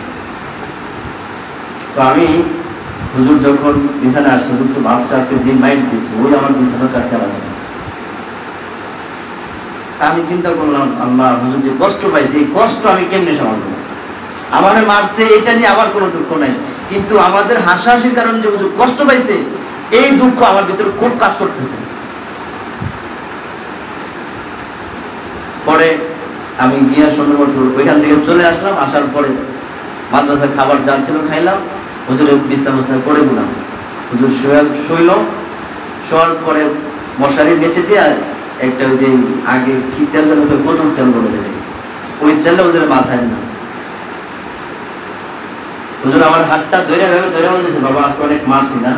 [SPEAKER 1] তো আমি হুজুর যখন বিছানা আসছে, হুজুর তো ভাবছে আজকে যে মাইন্ড দিচ্ছে ওই আমার বিছানার কাছে আলাদা। আমি চিন্তা করলাম, আল্লাহ, হুজুর যে কষ্ট পাইছে এই কষ্ট আমি কেমনে সামাল দেবো? আমার মারছে এটা নিয়ে আমার কোনো দুঃখ নাই, কিন্তু আমাদের হাসাহাসির কারণে যে হুজুর কষ্ট পাইছে এই দুঃখ আমার ভিতরে খুব কাজ করতেছে। পরে আমি গিয়া সম্ভবত ওইখান থেকে চলে আসলাম। আসার পরে মাদ্রাসার খাবার যা ছিল খাইলাম, হুজুরের বিশ্রাম করে দিলাম। হুজুর শৈল, শোয়ার পরে মশারির নিচে দিয়ে একটা ওই যে আগে কি তেল বলে, কদুর তেল বলে, ওই তেলটা হুজুরের মাথায় না। হুজুর আমার হাতটা ধরে ধরে বলতেছে, বাবা আজকে অনেক মারছি না?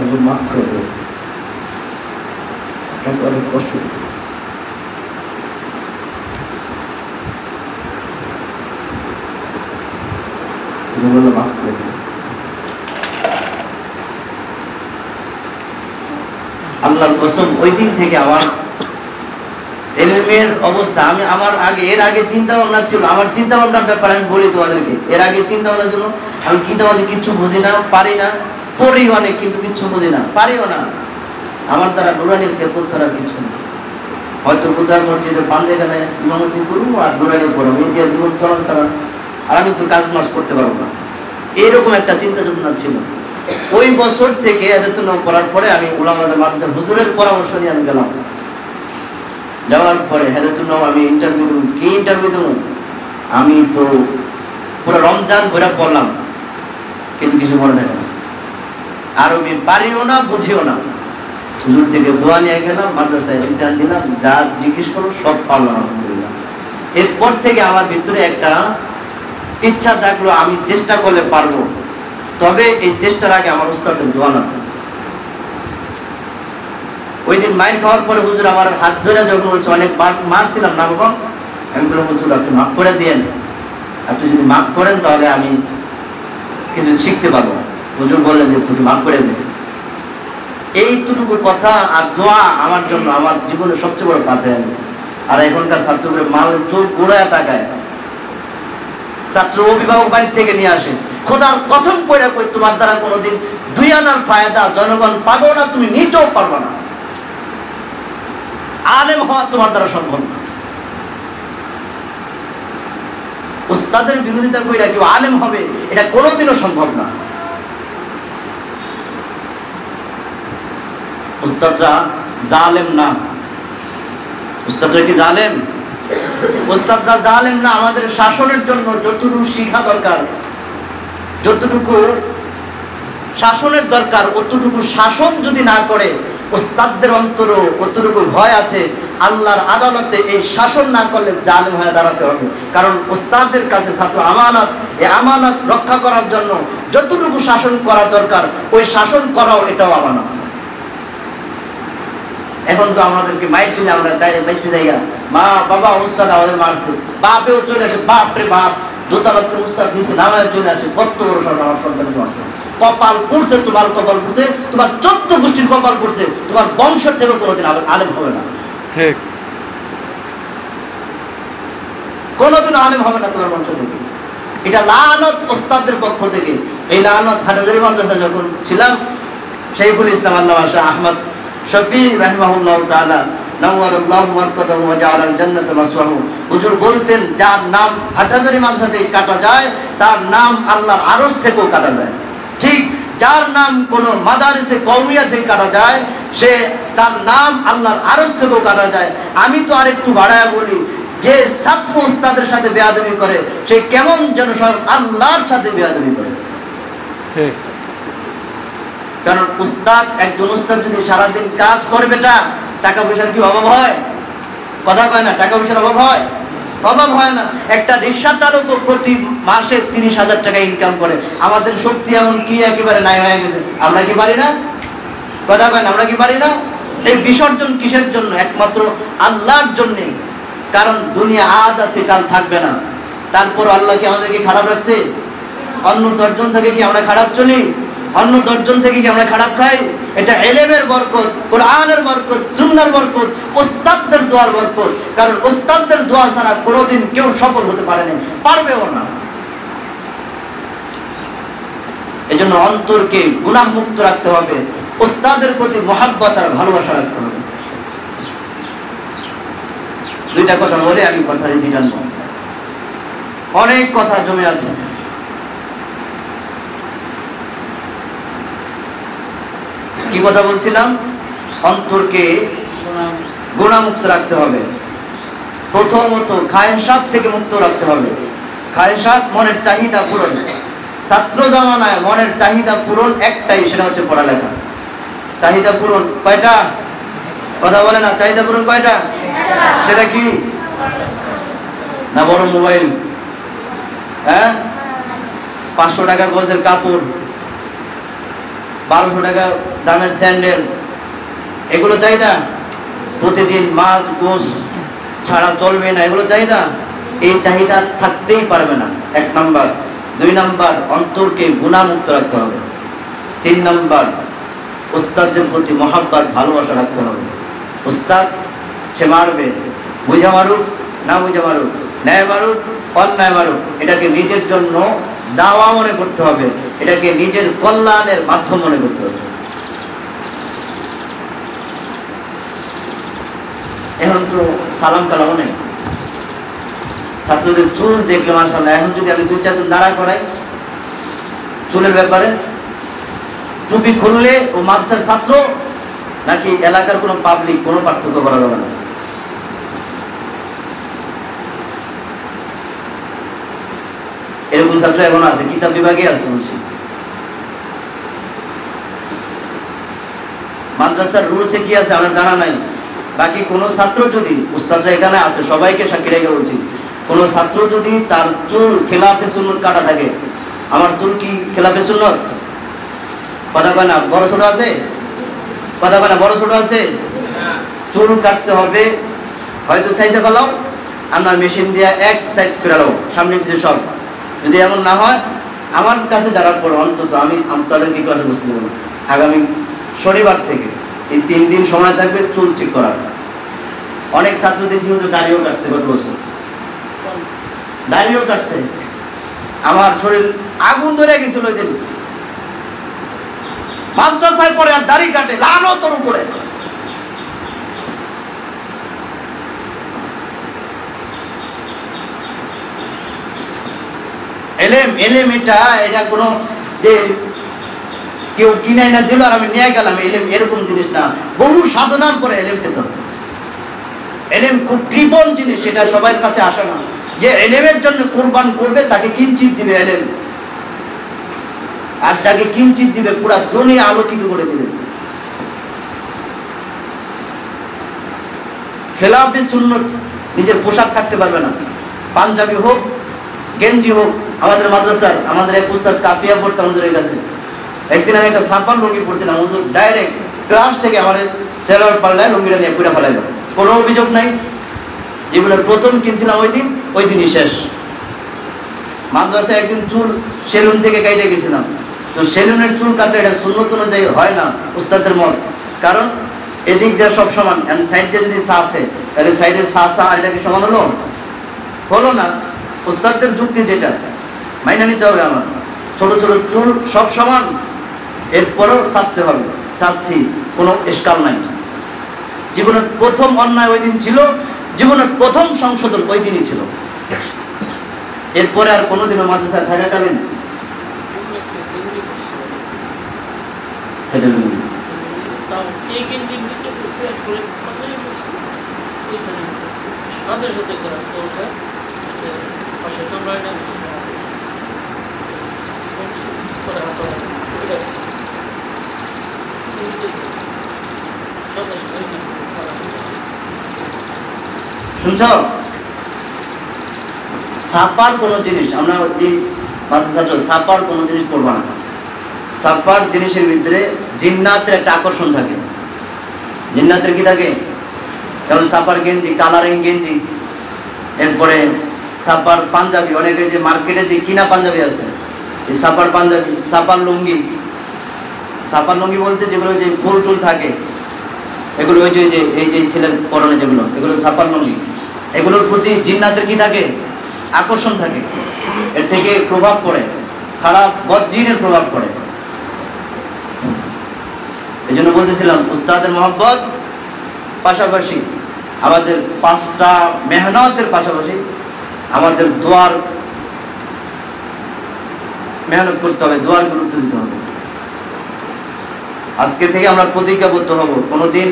[SPEAKER 1] হুজুর মাফ করে দেবো, অনেক কষ্ট হয়েছে। মাফ করে দেবো। আল্লাহর কসম, ওই দিন থেকে আমার এলমের অবস্থা, আমি আমার আগে এর আগে চিন্তা ভাবনা ছিল, আমার চিন্তা ভাবনার ব্যাপারে আমি বলি তোমাদেরকে। এর আগে চিন্তা ভাবনা ছিল আমি কিতাবাদি কিচ্ছু বুঝি না, পারি না, পড়ি অনেক কিন্তু কিচ্ছু বুঝি না, পারিও না। আমার দ্বারা নুরানির খেপল ছাড়া কিছু না। হয়তো কোথাও মসজিদে পান্ডেখানে ইমামতি করবো আর নুরানি পড়বো, ইন্ডিয়া জীবন চলান ছাড়া আর আমি তো কাজ মাস করতে পারবো না, এইরকম একটা চিন্তা চেতনা ছিল। ওই বছর থেকে এতটুকু করার পরে আমি উলামাদের মাদ্রাসার হুজুরের পরামর্শ নিয়ে আমি গেলাম। যাওয়ার পরে হেদায়েতুল নাম আমি ইন্টারভিউ দেবো, কি ইন্টারভিউ দেবো? আমি তো পুরো রমজান ঘুরে পড়লাম কিন্তু কিছু মনে থাকে না, আরবি পারিও না, বুঝিও না। হুজুর থেকে দোয়া নিয়ে গেলাম, মাদ্রাসায় ইমতিহান দিলাম, যা জিজ্ঞেস করো সব পারলাম আলহামদুলিল্লাহ। এরপর থেকে আমার ভিতরে একটা ইচ্ছা থাকলো, আমি চেষ্টা করলে পারবো, তবে এই চেষ্টার আগে আমার উস্তাদের দোয়া না। ওই দিন মাইর খাওয়ার পরে হুজুর আমার হাত ধরে যখন বলছে, অনেক মারছিলাম না বাবা, আমি বললাম হুজুর আপনি মাফ করে দিয়েন, আপনি যদি মাফ করেন তাহলে আমি কিছু শিখতে পারবো। হুজুর বললেন যে তুমি মাফ করে দিয়েছি। এইটুকু কথা আর দোয়া আমার জন্য আমার জীবনের সবচেয়ে বড় পাথর এনেছে। আর এখনকার ছাত্রগুলো মাল চোখ গোড়ায় তাকায়, ছাত্র অভিভাবক বাড়ি থেকে নিয়ে আসে, খোদার কসম করে কই তোমার দ্বারা কোনোদিন 2 আনার ফায়দা জনগণ পাবো না, তুমি নিতেও পারবে না, আলেম হওয়া তোমার দ্বারা সম্ভব না। উস্তাদের বিরোধিতা কইরা কেউ আলেম হবে এটা কোনোদিনও সম্ভব না। উস্তাদরা জালেম না, উস্তাদরা কি জালেম? উস্তাদরা জালেম না। আমাদের শাসনের জন্য যতটুকু শিক্ষা দরকার, যতটুকু শাসনের দরকার, অতটুকু শাসন যদি না করে, উস্তাদদের অন্তরও অতটুকু ভয় আছে, আল্লাহর আদালতে এই শাসন না করলে জালেম হয়ে দাঁড়াতে হবে। কারণ উস্তাদের কাছে ছাত্র আমানত, এই আমানত রক্ষা করার জন্য যতটুকু শাসন করা দরকার ওই শাসন করাও এটাও আমানত। এখন তো আমাদেরকে মাইক দিলে আমরা বাইতে যাই, মা বাবা উস্তাদ আমাদের মারছে, বাপেও চলে আসে, বাপ রে বাপ, দোতলাতে উস্তাদ নিচে নামায় চলে আসে, কত বড় সব আমার সন্তান মারছে। কপাল পড়ছে, তোমার কপাল পড়ছে, তোমার 14 গোষ্ঠীর কপাল পড়ছে, তোমার বংশের থেকে কোনোদিন আলেম হবে না, ঠিক কোনোদিন আলেম হবে না তোমার বংশ থেকে। এটা লানত ওস্তাদের পক্ষ থেকে। এই লানত হাটাজারি মাদ্রাসা যখন ছিলাম, শাইখুল ইসলাম আল্লামা শাহ আহমদ শফি রাহিমাহুল্লাহ তাআলা নাওয়ারাল্লাহু মারকাদাহু ওয়া জাআলাল জান্নাতা মাসওয়াহু, হুজুর বলতেন যার নাম হাটাজারি মাদ্রাসাতে কাটা যায় তার নাম আল্লাহর আরশ থেকেও কাটা যায়। ঠিক যার নাম কোন মাদারিসে কওমিয়া থেকে কাটা যায়, সে তার নাম আল্লাহর আরশ থেকেও কাটা যায়। আমি তো আরেকটু বাড়ায়া বলি, যে ছাত্র উস্তাদের সাথে বেয়াদবি করে সে কেমন যেন সব আল্লাহর সাথে বেয়াদবি করে। কারণ উস্তাদ, একজন উস্তাদ যদি সারাদিন কাজ করে বেটা, টাকা পয়সার কি অভাব হয়? কথা কয় না, টাকা পয়সার অভাব হয়? অভাব হয় না। একটা রিক্সা চালক প্রতি মাসে 30,000 টাকা ইনকাম করে। আমাদের শক্তি এমন কি একেবারে নাই হয়ে গেছে, আমরা কি পারি না? কথা কয় না, আমরা কি পারি না? এই বিসর্জন কিসের জন্য? একমাত্র আল্লাহর জন্য। কারণ দুনিয়া আজ আছে, কাল থাকবে না। তারপর আল্লাহ কি আমাদেরকে খারাপ রাখছে? অন্য 10 জন থেকে কি আমরা খারাপ চলি? অন্য 10 জন থেকে কি আমরা খারাপ খাই? এটা ইলমের বরকত, কোরআনের বরকত, সুন্নাহর বরকত, উস্তাদদের দোয়ার বরকত। কারণ উস্তাদদের দোয়া ছাড়া কোনোদিন কেউ সফল হতে পারে না, পারবেও না। এজন্য অন্তরকে গুনাহ মুক্ত রাখতে হবে, উস্তাদের প্রতি মহব্বত আর ভালোবাসা রাখতে হবে। দুইটা কথা বলে আমি কথা রেডি টানবো, অনেক কথা জমে আছে। কি কথা বলছিলাম? অন্তরকে গুনাহমুক্ত রাখতে হবে। প্রথমত খায়েশাত থেকে মুক্ত রাখতে হবে। খায়েশাত মনের চাহিদা পূরণ। ছাত্র জামানায় মনের চাহিদা পূরণ একটাই, সেটা হচ্ছে পড়ালেখা। চাহিদা পূরণ কয়টা? কথা বলে না, চাহিদা পূরণ কয়টা? সেটা কি? না বড় মোবাইল, হ্যাঁ, 500 টাকা গজের কাপড়, 1200 টাকা দামের স্যান্ডেল, এগুলো চাহিদা? প্রতিদিন মাছ গোশ ছাড়া চলবে না, এগুলো চাহিদা? এই চাহিদা থাকতেই পারবে না, 1 নাম্বার। 2 নাম্বার, অন্তরকে গুনাহমুক্ত রাখতে হবে। 3 নাম্বার, উস্তাদের প্রতি মহব্বত ভালোবাসা রাখতে হবে। উস্তাদ সে মারবে, বুঝা মারুক না বুঝা মারুক, ন্যায় মারুক অন্যায় মারুক, এটাকে নিজের জন্য দাওয়া মনে করতে হবে, এটাকে নিজের কল্যাণের মাধ্যম মনে করতে হবে। এখন তো সালাম কালামও নেই। ছাত্রদের চুল দেখলে মাশাআল্লাহ, এখন যদি আমি 2-4 জন দাঁড়া করাই চুলের ব্যাপারে, টুপি খুললে ও মাদ্রাসার ছাত্র নাকি এলাকার কোনো পাবলিক, কোনো পার্থক্য করা যাবে না। এরকম ছাত্র এখন আছে, কিতাব বিভাগে আছে। বলছি মাদ্রাসার রুলসে কি আছে আমার জানা নাই। বাকি কোন ছাত্র যদি, উস্তাদরা এখানে আছে সবাইকে সাক্ষী রেখে বলছি, কোন ছাত্র যদি তার চুল খেলাফে সুন্নত কাটা থাকে, আমার চুল কি খেলাফে সুন্নত? কথা কয় না, বড় ছোট আছে? কথা কয় না, বড় ছোট আছে? চুল কাটতে হবে, হয়তো সাইজে ফেলাও, আমরা মেশিন দিয়ে এক সাইড ফেরালো, সামনে পিছিয়ে সব। যদি এমন না হয়, আমার কাছে যারা পড়ে অন্তত আমি তাদেরকে ক্লাসে বসতে দেবো। আগামী শনিবার থেকে এই 3 দিন সময় থাকবে চুল ঠিক করার। অনেক ছাত্র দেখি দাড়িও কাটছে, গত বছর দাড়িও কাটছে। আমার শরীর আগুন ধরে গেছিল ওই দিন। মাদ্রাসায় পড়ে আর দাড়ি কাটে, লানত ওর উপরে। এলেম এটা কোনো যে কেউ কিনাই না দিল আর আমি নিয়ে গেলাম, এলেম এরকম জিনিস না। বহু সাধনার পরে এলেম পেত। এলেম খুব কৃপণ জিনিস, সেটা সবার কাছে আসে না। যে এলেমের জন্য কোরবান করবে তাকে কিঞ্চিত দিবে এলেম, আর যাকে কিঞ্চিত দিবে পুরা দুনিয়া আলোকিত করে দিবে। খেলাফে সুন্নত নিজের পোশাক থাকতে পারবে না, পাঞ্জাবি হোক গেঞ্জি হোক। আমাদের মাদ্রাসার আমাদের এক উস্তাদ কাফিয়া পড়তে আমাদের কাছে, একদিন আমি একটা সাপান লুঙ্গি পড়ছিলাম, হুজুর ডাইরেক্ট ক্লাস থেকে আমার সেলার পাল্লায় লুঙ্গিটা নিয়ে পুরা ফেলাইল। কোনো অভিযোগ নাই। জীবনের প্রথম কিনছিলাম ওই দিনই শেষ। মাদ্রাসায় একদিন চুল সেলুন থেকে কাইটে গেছিলাম, তো সেলুনের চুল কাটলে এটা সুন্নত অনুযায়ী হয় না উস্তাদের মত। কারণ এদিক দিয়ে সব সমান, সাইড দিয়ে যদি সা আছে তাহলে সাইডের সা আর এটা কি সমান হলো? হলো না। উস্তাদের যুক্তি যেটা মাইনা নিতে হবে। আমার ছোট ছোট চুল সব সমান, এরপরেও শাস্তে হবে, চাচ্ছি, কোনো এসকাল নাই। জীবনের প্রথম অন্যায় ওই দিন ছিল, জীবনের প্রথম সংশোধন ওই দিনই ছিল। এরপরে আর কোনোদিনও মাদ্রাসায় থাকাকালীন সেটা
[SPEAKER 2] শুনছ? সাপার কোন জিনিস আমরা যে ছাত্র সাপার কোন জিনিস পড়বো না। সাপার জিনিসের ভিতরে জিন্নাতের একটা আকর্ষণ থাকে। জিন্নাতের কি থাকে? যেমন সাপার গেঞ্জি, কালারিং গেঞ্জি, এরপরে সাপার পাঞ্জাবি, অনেকে যে মার্কেটে যে কিনা পাঞ্জাবি আছে, এই সাপার পাঞ্জাবি, সাপার লুঙ্গি। সাপার লুঙ্গি বলতে যেগুলো যে ফুল টুল থাকে, এগুলো ওই যে এই যে ছেলের পরনে যেগুলো, এগুলো সাপার লুঙ্গি। এগুলোর প্রতি জিন্নাতের কি থাকে? আকর্ষণ থাকে। এর থেকে প্রভাব পড়ে, খারাপ বদজিনের প্রভাব পড়ে। এই জন্য বলতেছিলাম উস্তাদের মহব্বত পাশাপাশি আমাদের 5টা মেহনতের পাশাপাশি আমাদের দোয়ার মেহনত করতে হবে, দোয়ার গুরুত্ব দিতে হবে। আজকে থেকে আমরা প্রতিজ্ঞাবদ্ধ হব, কোনোদিন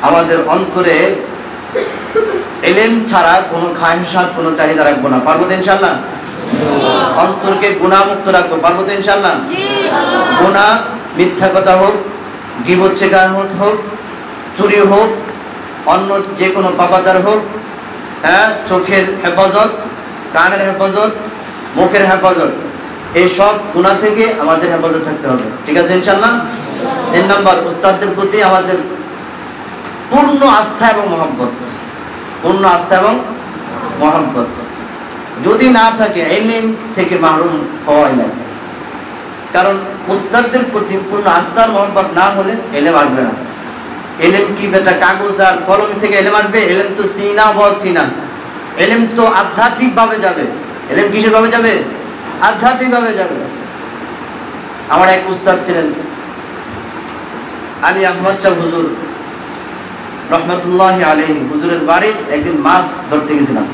[SPEAKER 2] আমাদের অন্তরে ইলম ছাড়া কোনো খায়সাত, কোনো চাহিদা রাখবো না। পারবো তো ইনশাআল্লাহ? অন্তরকে গুনাহমুক্ত রাখবো, পারবো তো ইনশাআল্লাহ? গুনাহ, মিথ্যা কথা হোক, গীবত শেখানোত হোক, চুরি হোক, অন্য যে কোনো পাপাচার হোক, হ্যাঁ, চোখের হেফাজত, কানের হেফাজত, মুখের হেফাজত, এই সব গুনাহ থেকে আমাদের হেফাজত থাকতে হবে। ঠিক আছে ইনশাআল্লাহ? 3 নম্বর, উস্তাদদের প্রতি আমাদের পূর্ণ আস্থা এবং মহব্বত। পূর্ণ আস্থা এবং মহব্বত যদি না থাকে, ইলম থেকে মাহরুম হওয়াই না। কারণ উস্তাদদের প্রতি পূর্ণ আস্থার মহব্বত না হলে ইলম আসবে না। ইলম কি বেটা কাগজ আর কলম থেকে ইলম আসবে? ইলম তো সিনা ওয়া সিনা, ইলম তো আধ্যাত্মিক ভাবে যাবে। ইলম কিসের ভাবে যাবে? আধ্যাত্মিক ভাবে যাবে। আমার এক উস্তাদ ছিলেন আলী আহমদ শাহ হুজুর রহমতুল্লাহি আলাইহি। হুজুরের বাড়ি একদিন মাছ ধরতে গেছিলাম।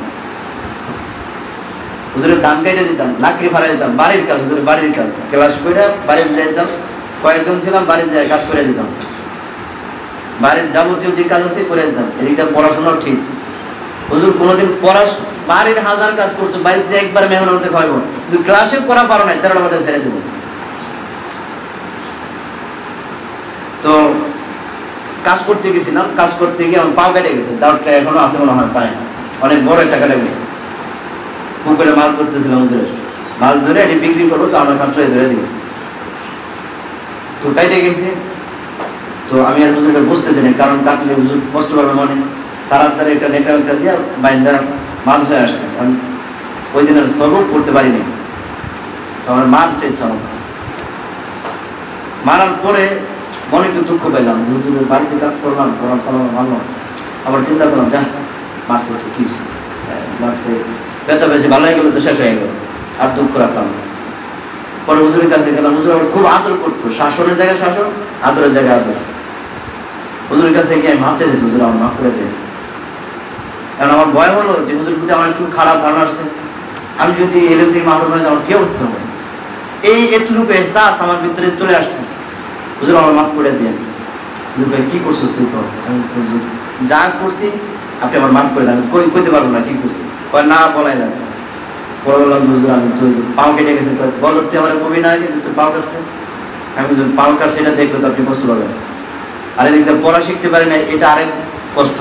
[SPEAKER 2] হুজুরের ধান কেটে দিতাম, লাকড়ি ফালাই দিতাম, বাড়ির কাজ, হুজুরের বাড়ির কাজ। ক্লাস করে বাড়িতে যেতাম, কয়েকজন ছিলাম, বাড়িতে যাই কাজ করে দিতাম। বাড়ির যাবতীয় যে কাজ আছে করে দিতাম। এদিকে পড়াশোনাও ঠিক। হুজুর কোনোদিন বাড়ির 1000 কাজ করছো, বাড়িতে একবার মেহমান হতে খাওয়াবো, কিন্তু ক্লাসে পড়া পারো না, 13টা বাজে ছেড়ে দেবো। তো কাজ করতে গেছিলাম, কাজ করতে গিয়ে আমার পাও কেটে গেছে, দাঁতটা এখনো আছে মনে হয় পায়ে, অনেক বড় একটা কেটে গেছে। পুকুরে মাছ ধরতেছিলাম, হুজুরের মাছ ধরে এটি বিক্রি করবো, তো আমরা ছাত্রই ধরে দিব। তো কেটে গেছে, তো আমি আর হুজুরকে বুঝতে দিই না, কারণ কাটলে হুজুর কষ্ট পাবে মনে। তাড়াতাড়ি একটা নেটা দিয়ে বাইন্দা মাছ হয়ে আসছে। আমি ওই দিন আর সবক করতে পারিনি, আমার মারছে ইচ্ছা মতো। মারার পরে মনে একটু দুঃখ পেলাম, হুজুরের বাড়িতে কাজ করলাম, করার ভালো। আবার চিন্তা করলাম, যা মারছে কি মারছে, ব্যথা পেয়েছে, ভালো হয়ে গেল তো শেষ হয়ে গেল, আর দুঃখ রাখলাম। পরে হুজুরের কাছে গেলাম, হুজুর আমার খুব আদর করতো, শাসনের জায়গায় শাসন, আদরের জায়গায় আদর। হুজুরের কাছে গিয়ে আমি মাপ চাইছি, হুজুর আমার মাফ করে দেন। কারণ আমার ভয় হলো যে হুজুর প্রতি আমার একটু খারাপ ধারণা আসছে, আমি যদি এলএম থেকে মাহরুম হয়ে যাই, আমার কি অবস্থা হবে। এই এতটুকু এহসাস আমার ভিতরে চলে আসছে, হুজুর আমার মাফ করে দেন। হুজুর ভাই কি করছিস তুই? আমি যা করছি আপনি আমার মাফ করে দেন, আমি কইতে পারবো না কি করছি। না বলাই না। পরে বললাম, হুজুর আমি তুই পাও কেটে গেছে, বল তুই আমার কবি না কিন্তু তুই পাও কাটছে। আমি হুজুর পাও কাটছে এটা দেখলে তো আপনি কষ্ট পাবেন, আর এদিকে পড়া শিখতে পারি না, এটা আরেক কষ্ট।